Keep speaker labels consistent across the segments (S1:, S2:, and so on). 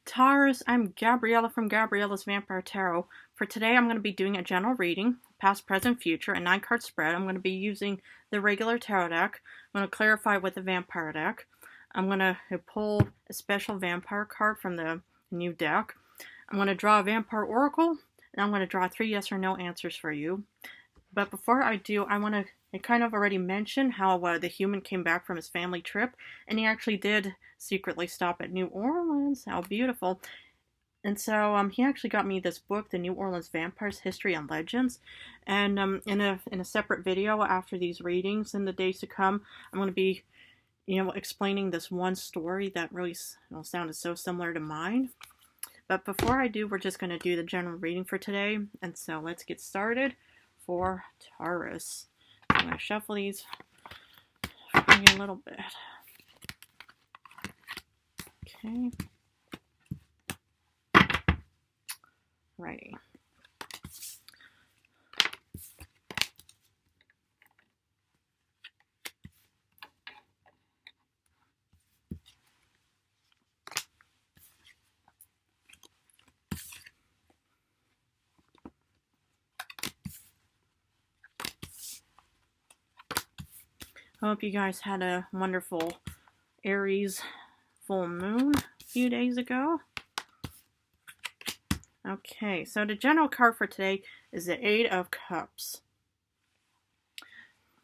S1: Taurus, I'm Gabriella from Gabriella's Vampire Tarot. For today, I'm going to be doing a general reading, past, present, future, a 9-card spread. I'm going to be using the regular tarot deck. I'm going to clarify with the vampire deck. I'm going to pull a special vampire card from the new deck. I'm going to draw a vampire oracle, and I'm going to draw 3 yes or no answers for you. But before I do, I want to kind of already mention how the human came back from his family trip, and he actually did secretly stop at New Orleans. How beautiful. And so he actually got me this book, The New Orleans Vampires, History and Legends. And in a separate video after these readings in the days to come, I'm going to be, explaining this one story that really sounded so similar to mine. But before I do, we're just going to do the general reading for today. And so let's get started for Taurus. I'm going to shuffle these for you a little bit. Okay. Righty. I hope you guys had a wonderful Aries full moon a few days ago. Okay, so the general card for today is the 8 of Cups.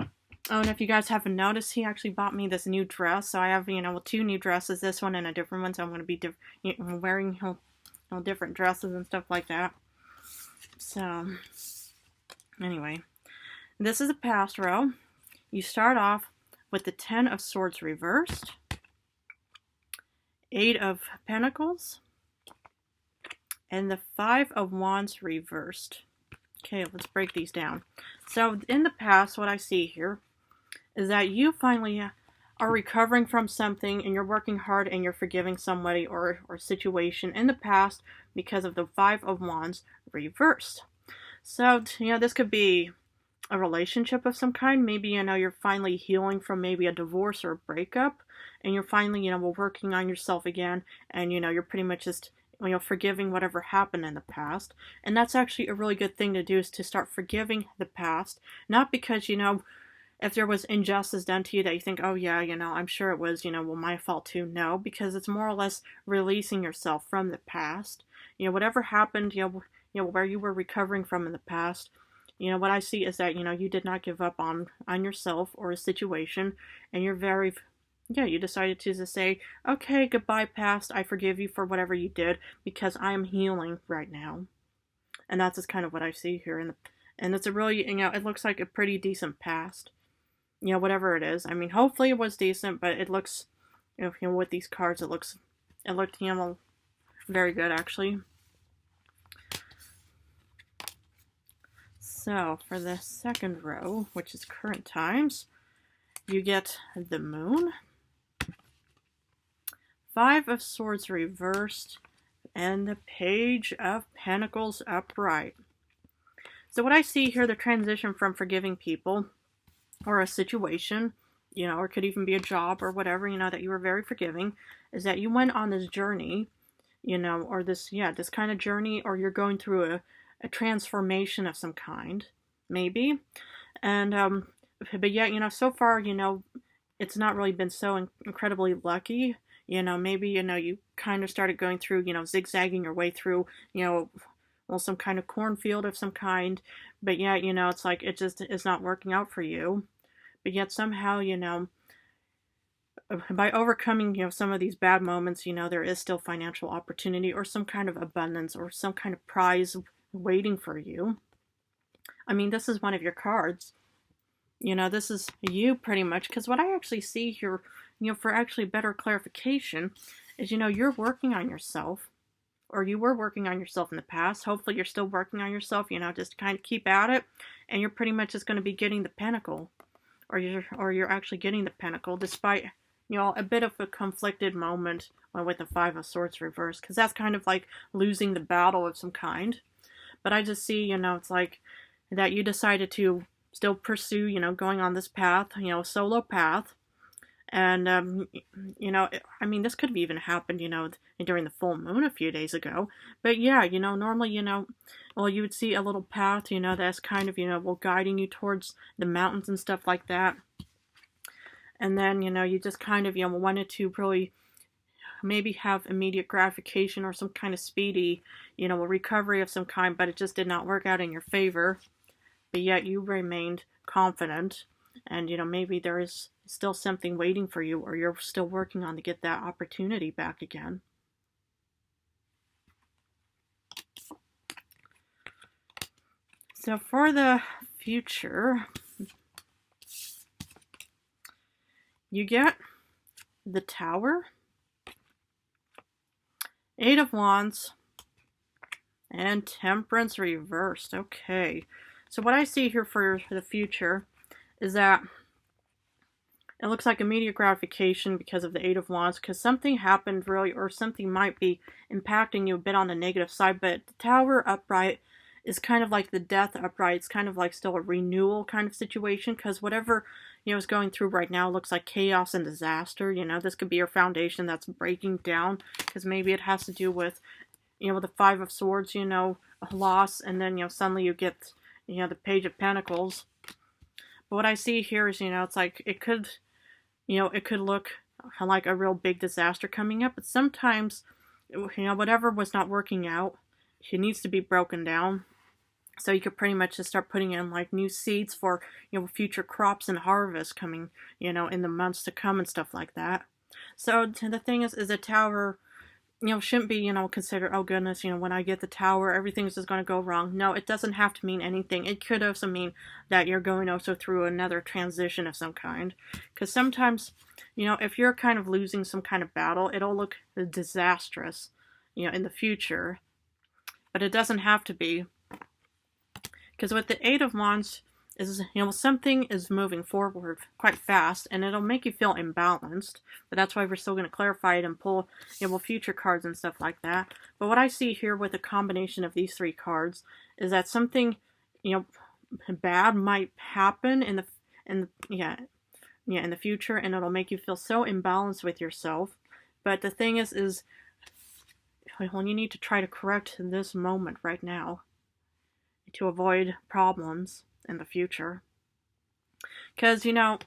S1: Oh, and if you guys haven't noticed, he actually bought me this new dress. So I have, 2 new dresses, this one and a different one. So I'm going to be wearing different dresses and stuff like that. So, anyway, this is a past row. You start off with the 10 of Swords reversed, 8 of Pentacles, and the 5 of Wands reversed. Okay, let's break these down. So in the past, what I see here is that you finally are recovering from something and you're working hard and you're forgiving somebody or situation in the past because of the 5 of Wands reversed. So, this could be a relationship of some kind. Maybe, you're finally healing from maybe a divorce or a breakup, and you're finally, working on yourself again, and, you're pretty much just, forgiving whatever happened in the past. And that's actually a really good thing to do, is to start forgiving the past, not because, if there was injustice done to you that you think, oh yeah, I'm sure it was, my fault too. No, because it's more or less releasing yourself from the past. Whatever happened, where you were recovering from in the past, what I see is that, you did not give up on yourself or a situation, and you decided to just say, okay, goodbye past, I forgive you for whatever you did, because I am healing right now. And that's just kind of what I see here, and it's a really, it looks like a pretty decent past, whatever it is. I mean, hopefully it was decent, but it looks, with these cards, it looked, very good, actually. So, for the second row, which is current times, you get the Moon, 5 of Swords reversed, and the Page of Pentacles upright. So what I see here, the transition from forgiving people or a situation, or it could even be a job or whatever, that you were very forgiving, is that you went on this journey, or this kind of journey, or you're going through a transformation of some kind, maybe. And, but yet, so far, it's not really been so incredibly lucky. Maybe, you kind of started going through, zigzagging your way through, some kind of cornfield of some kind. But yet, it's like it just is not working out for you. But yet somehow, by overcoming, some of these bad moments, there is still financial opportunity or some kind of abundance or some kind of prize waiting for you. I mean, this is one of your cards. This is you pretty much, because what I actually see here, for actually better clarification is, you're working on yourself, or you were working on yourself in the past. Hopefully you're still working on yourself, just kind of keep at it, and you're pretty much just going to be getting the Pentacle, or you're actually getting the Pentacle, despite, a bit of a conflicted moment with the 5 of Swords reversed, because that's kind of like losing the battle of some kind. But I just see, it's like that you decided to still pursue, going on this path, solo path, And, you know, I mean, this could have even happened, you know, during the full moon a few days ago. But yeah, you know, normally, you know, well, you would see a little path, you know, that's kind of, you know, well, guiding you towards the mountains and stuff like that. And then, you know, you just kind of, you know, wanted to really maybe have immediate gratification or some kind of speedy, you know, a recovery of some kind, but it just did not work out in your favor. But yet you remained confident, and you know, maybe there is still something waiting for you, or you're still working on to get that opportunity back again. So for the future, you get the Tower, Eight of Wands, and Temperance reversed. Okay, so what I see here for the future is that it looks like immediate gratification because of the Eight of Wands, because something happened really, or something might be impacting you a bit on the negative side, but the Tower upright is kind of like the Death upright. It's kind of like still a renewal kind of situation, because whatever, you know, is going through right now looks like chaos and disaster. You know, this could be your foundation that's breaking down, because maybe it has to do with, you know, the Five of Swords, you know, a loss, and then, you know, suddenly you get, you know, the Page of Pentacles. But what I see here is, you know, it's like it could, you know, it could look like a real big disaster coming up, but sometimes, you know, whatever was not working out, it needs to be broken down. So you could pretty much just start putting in like new seeds for, you know, future crops and harvest coming, you know, in the months to come and stuff like that. So the thing is a Tower, you know, shouldn't be, you know, considered, oh goodness, you know, when I get the Tower, everything's just going to go wrong. No, it doesn't have to mean anything. It could also mean that you're going also through another transition of some kind. Because sometimes, you know, if you're kind of losing some kind of battle, it'll look disastrous, you know, in the future. But it doesn't have to be. Because with the Eight of Wands, is, you know, something is moving forward quite fast, and it'll make you feel imbalanced, but that's why we're still going to clarify it and pull, you know, future cards and stuff like that. But what I see here with a combination of these three cards is that something, you know, bad might happen in the in the future, and it'll make you feel so imbalanced with yourself. But the thing is well, you need to try to correct this moment right now to avoid problems in the future. Because, you know,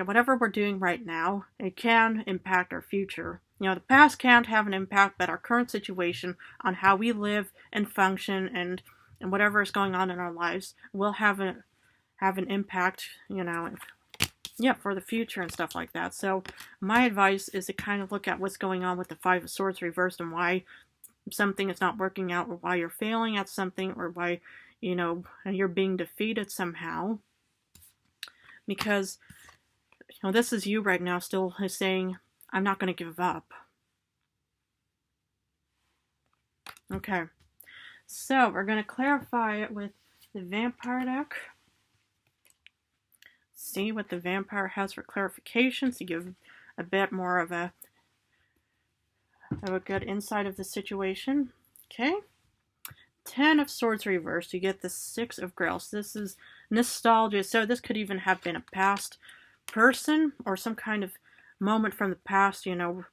S1: whatever we're doing right now, it can impact our future. You know, the past can't have an impact, but our current situation on how we live and function and whatever is going on in our lives will have an impact, you know, yeah, for the future and stuff like that. So my advice is to kind of look at what's going on with the Five of Swords reversed and why something is not working out, or why you're failing at something, or why, you know, you're being defeated somehow. Because, you know, this is you right now still saying, I'm not going to give up. Okay. So, we're going to clarify it with the Vampire deck. See what the Vampire has for clarifications to give a bit more of a good insight of the situation. Okay. Ten of Swords reversed. You get the Six of Grails. This is nostalgia. So this could even have been a past person or some kind of moment from the past, you know,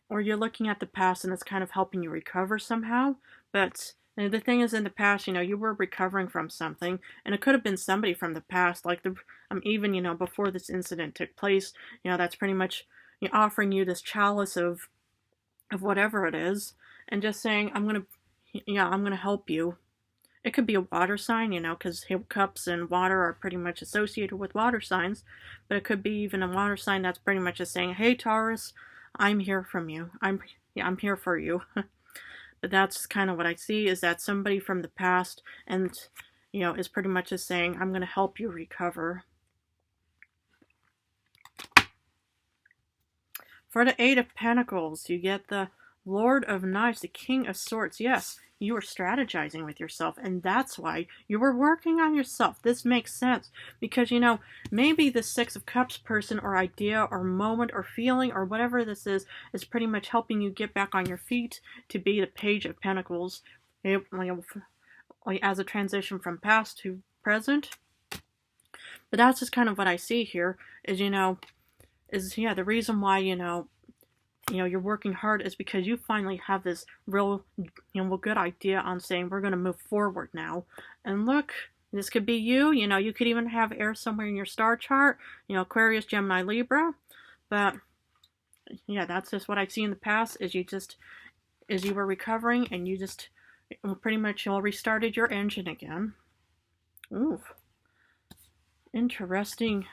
S1: or you're looking at the past and it's kind of helping you recover somehow. But the thing is, in the past, you know, you were recovering from something, and it could have been somebody from the past, like even, you know, before this incident took place, you know, that's pretty much, you know, offering you this chalice of whatever it is, and just saying, I'm gonna help you. It could be a water sign, you know, because cups and water are pretty much associated with water signs, but it could be even a water sign that's pretty much just saying, hey Taurus, I'm here from you. I'm here for you. But that's kind of what I see, is that somebody from the past, and, you know, is pretty much just saying, I'm going to help you recover. For the Eight of Pentacles, you get the Lord of Knives, the King of Swords. Yes, you were strategizing with yourself, and that's why you were working on yourself. This makes sense, because, you know, maybe the Six of Cups person or idea or moment or feeling or whatever this is pretty much helping you get back on your feet to be the Page of Pentacles, as a transition from past to present. But that's just kind of what I see here is, yeah, the reason why, you're working hard is because you finally have this real, good idea on saying we're going to move forward now. And look, this could be you. You could even have air somewhere in your star chart. Aquarius, Gemini, Libra. But yeah, that's just what I see in the past. Is you were recovering and you just pretty much restarted your engine again. Ooh, interesting.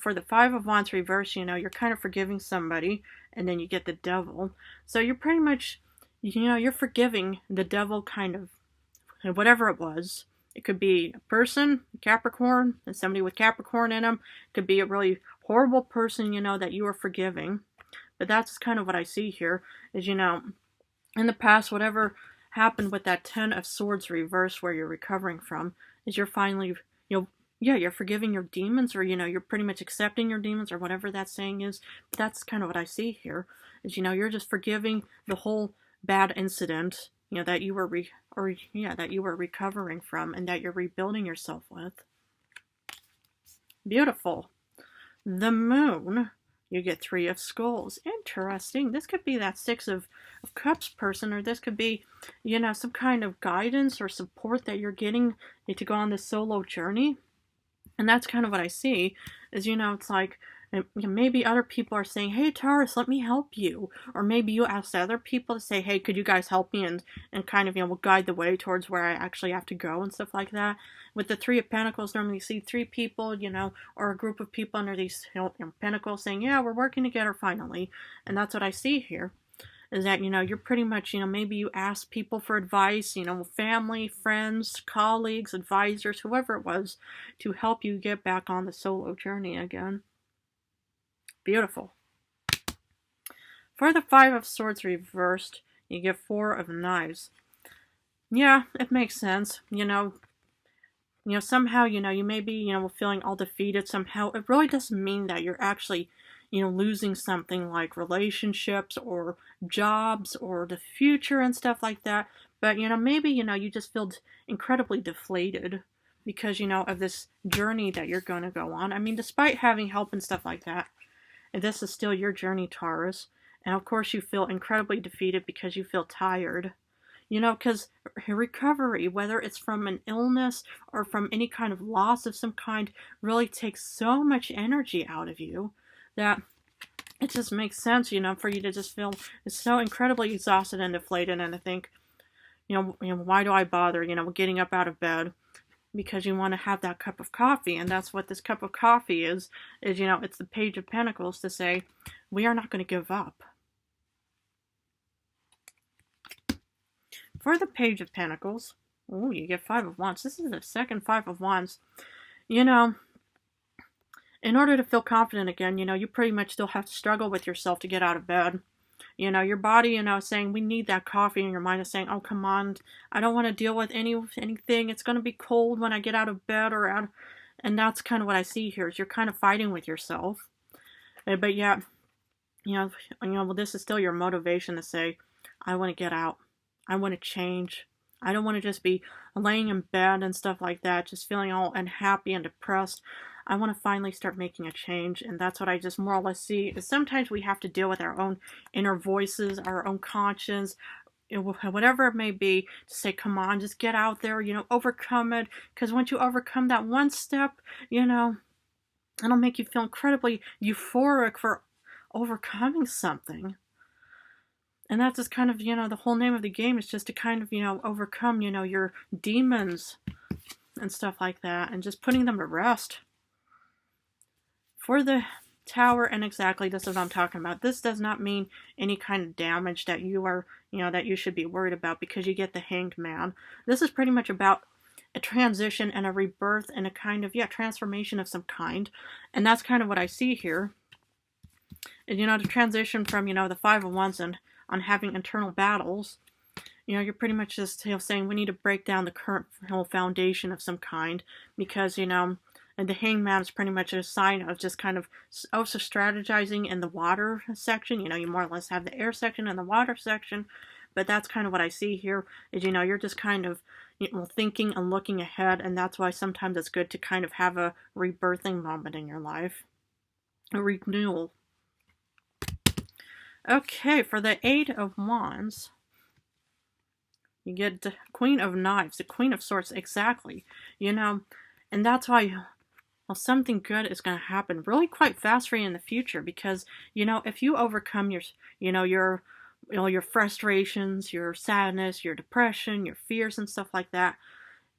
S1: For the Five of Wands reverse, you're kind of forgiving somebody, and then you get the Devil. So you're pretty much, you're forgiving the Devil kind of, whatever it was. It could be a person, Capricorn, and somebody with Capricorn in them. It could be a really horrible person, that you are forgiving. But that's kind of what I see here, is, in the past, whatever happened with that Ten of Swords reverse where you're recovering from, is you're finally, you're forgiving your demons, or, you're pretty much accepting your demons, or whatever that saying is. But that's kind of what I see here, is, you're just forgiving the whole bad incident, that you were that you were recovering from, and that you're rebuilding yourself with. Beautiful. The Moon, you get Three of Skulls. Interesting. This could be that Six of Cups person, or this could be, some kind of guidance or support that you're getting to go on this solo journey. And that's kind of what I see, is, it's like, maybe other people are saying, hey, Taurus, let me help you. Or maybe you ask other people to say, hey, could you guys help me, and kind of, will guide the way towards where I actually have to go and stuff like that. With the Three of Pentacles, normally you see three people, or a group of people under these pentacles saying, yeah, we're working together finally. And that's what I see here. Is that, you're pretty much, maybe you ask people for advice, family, friends, colleagues, advisors, whoever it was, to help you get back on the solo journey again. Beautiful. For the Five of Swords reversed, you get Four of Knives. Yeah, it makes sense. Somehow, you may be, feeling all defeated somehow. It really doesn't mean that you're actually, losing something like relationships or jobs or the future and stuff like that. But, maybe, you just feel incredibly deflated because, of this journey that you're going to go on. I mean, despite having help and stuff like that, this is still your journey, Taurus. And of course you feel incredibly defeated because you feel tired. Because recovery, whether it's from an illness or from any kind of loss of some kind, really takes so much energy out of you that it just makes sense, for you to just feel so incredibly exhausted and deflated, and to think, why do I bother, getting up out of bed? Because you want to have that cup of coffee, and that's what this cup of coffee is, it's the Page of Pentacles to say, we are not going to give up. For the Page of Pentacles, oh, you get Five of Wands. This is the second Five of Wands. In order to feel confident again, you pretty much still have to struggle with yourself to get out of bed. Your body, saying we need that coffee, and your mind is saying, oh, come on, I don't want to deal with anything. It's going to be cold when I get out of bed and that's kind of what I see here, is you're kind of fighting with yourself. But yeah, well, this is still your motivation to say, I want to get out. I want to change. I don't want to just be laying in bed and stuff like that, just feeling all unhappy and depressed. I want to finally start making a change, and that's what I just more or less see. Is sometimes we have to deal with our own inner voices, our own conscience, whatever it may be, to say, come on, just get out there, overcome it. Because once you overcome that one step, it'll make you feel incredibly euphoric for overcoming something. And that's just kind of, the whole name of the game is just to kind of, overcome, your demons and stuff like that, and just putting them to rest. For the Tower, and exactly this is what I'm talking about, this does not mean any kind of damage that you are, that you should be worried about, because you get the Hanged Man. This is pretty much about a transition and a rebirth and a kind of, transformation of some kind. And that's kind of what I see here. And, the transition from, the Five of Wands and on having internal battles, you're pretty much just saying we need to break down the current whole foundation of some kind, because, and the Hanged Man is pretty much a sign of just kind of also strategizing in the water section. You more or less have the air section and the water section. But that's kind of what I see here is, you're just kind of, thinking and looking ahead, and that's why sometimes it's good to kind of have a rebirthing moment in your life. A renewal. Okay, for the Eight of Wands, you get the Queen of Knives, the Queen of Swords, exactly. And that's why, well, something good is going to happen really quite fast for you in the future, because, if you overcome your frustrations, your sadness, your depression, your fears and stuff like that,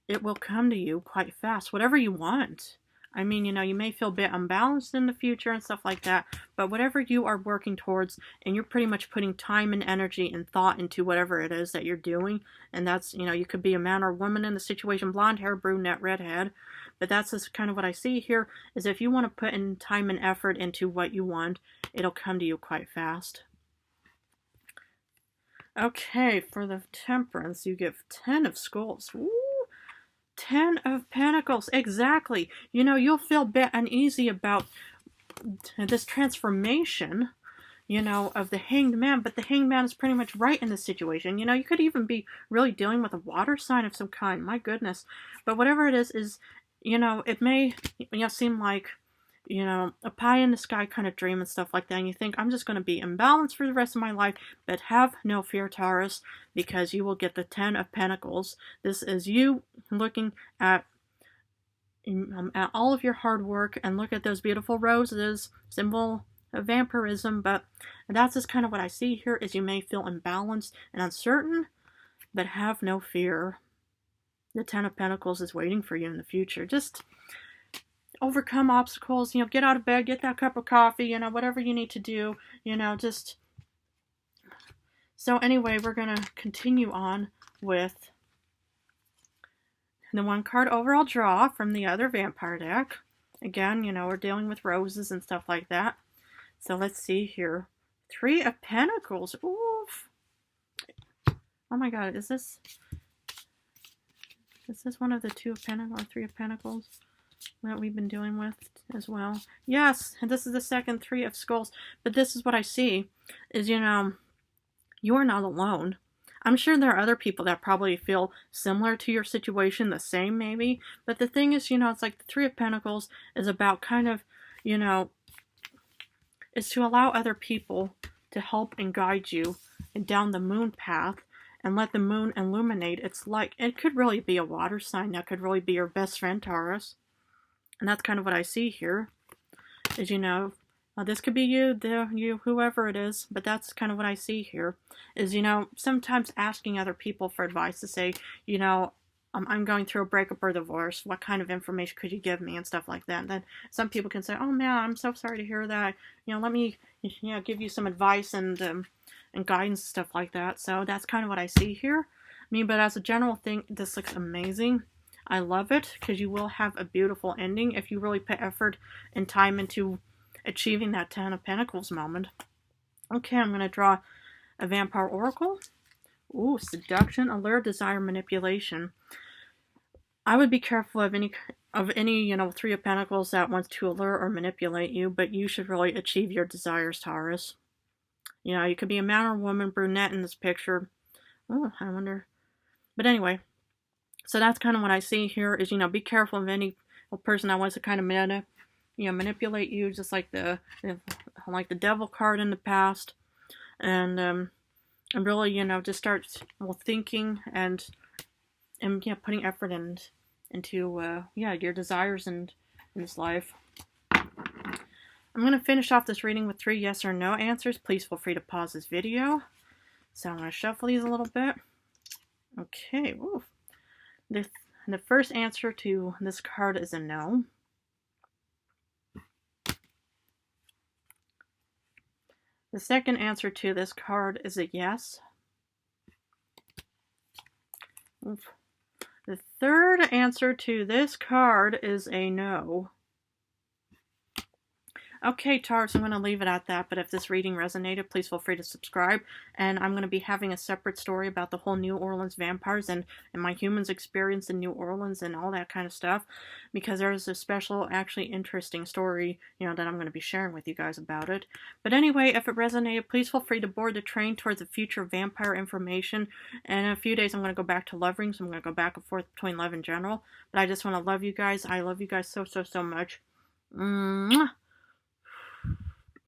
S1: it will come to you quite fast, whatever you want. I mean, you may feel a bit unbalanced in the future and stuff like that, but whatever you are working towards, and you're pretty much putting time and energy and thought into whatever it is that you're doing, and that's, you could be a man or a woman in the situation, blonde hair, brunette, redhead, but that's just kind of what I see here, is if you want to put in time and effort into what you want, it'll come to you quite fast. Okay, for the Temperance, you give 10 of Skulls. Ooh. 10 of Pentacles, exactly. You'll feel a bit uneasy about this transformation, of the Hanged Man, but the Hanged Man is pretty much right in the situation. You could even be really dealing with a water sign of some kind, my goodness. But whatever it is, it may, seem like, a pie in the sky kind of dream and stuff like that, and you think, I'm just going to be imbalanced for the rest of my life, but have no fear, Taurus, because you will get the 10 of Pentacles. This is you looking at all of your hard work, and look at those beautiful roses, symbol of vampirism, but that's just kind of what I see here, is you may feel imbalanced and uncertain, but have no fear. The 10 of Pentacles is waiting for you in the future. Just overcome obstacles, get out of bed, get that cup of coffee, whatever you need to do, just. So anyway, we're going to continue on with the one card overall draw from the other vampire deck. Again, we're dealing with roses and stuff like that. So let's see here. 3 of Pentacles. Oof. Oh my God, is this one of the 2 of Pentacles or 3 of Pentacles that we've been dealing with as well? Yes, and this is the second 3 of Skulls. But this is what I see, is, you are not alone. I'm sure there are other people that probably feel similar to your situation, the same maybe. But the thing is, it's like the 3 of Pentacles is about kind of, is to allow other people to help and guide you down the moon path, and let the moon illuminate its light. It could really be a water sign. That could really be your best friend, Taurus. And that's kind of what I see here, is, this could be you, whoever it is, but that's kind of what I see here, is, sometimes asking other people for advice to say, I'm going through a breakup or divorce. What kind of information could you give me and stuff like that? And then some people can say, oh man, I'm so sorry to hear that. Let me, give you some advice and guidance and stuff like that. So that's kind of what I see here. But as a general thing, this looks amazing. I love it, because you will have a beautiful ending if you really put effort and time into achieving that 10 of Pentacles moment. Okay, I'm going to draw a Vampire Oracle. Ooh, seduction, allure, desire, manipulation. I would be careful of any 3 of Pentacles that wants to allure or manipulate you, but you should really achieve your desires, Taurus. You could be a man or a woman, brunette in this picture. Oh, I wonder. But anyway, so that's kind of what I see here, is, be careful of any person that wants to kind of manipulate you, just like the devil card in the past, and really, just start thinking and putting effort into your desires in this life. I'm going to finish off this reading with 3 yes or no answers. Please feel free to pause this video. So I'm going to shuffle these a little bit. Okay, woo. The first answer to this card is a no. The second answer to this card is a yes. Oof. The third answer to this card is a no. Okay, Taurus, I'm going to leave it at that, but if this reading resonated, please feel free to subscribe, and I'm going to be having a separate story about the whole New Orleans vampires and my humans' experience in New Orleans and all that kind of stuff, because there's a special, actually interesting story, that I'm going to be sharing with you guys about it. But anyway, if it resonated, please feel free to board the train towards the future vampire information, and in a few days I'm going to go back to love rings. I'm going to go back and forth between love and general, but I just want to love you guys. I love you guys so, so, so much. Mwah.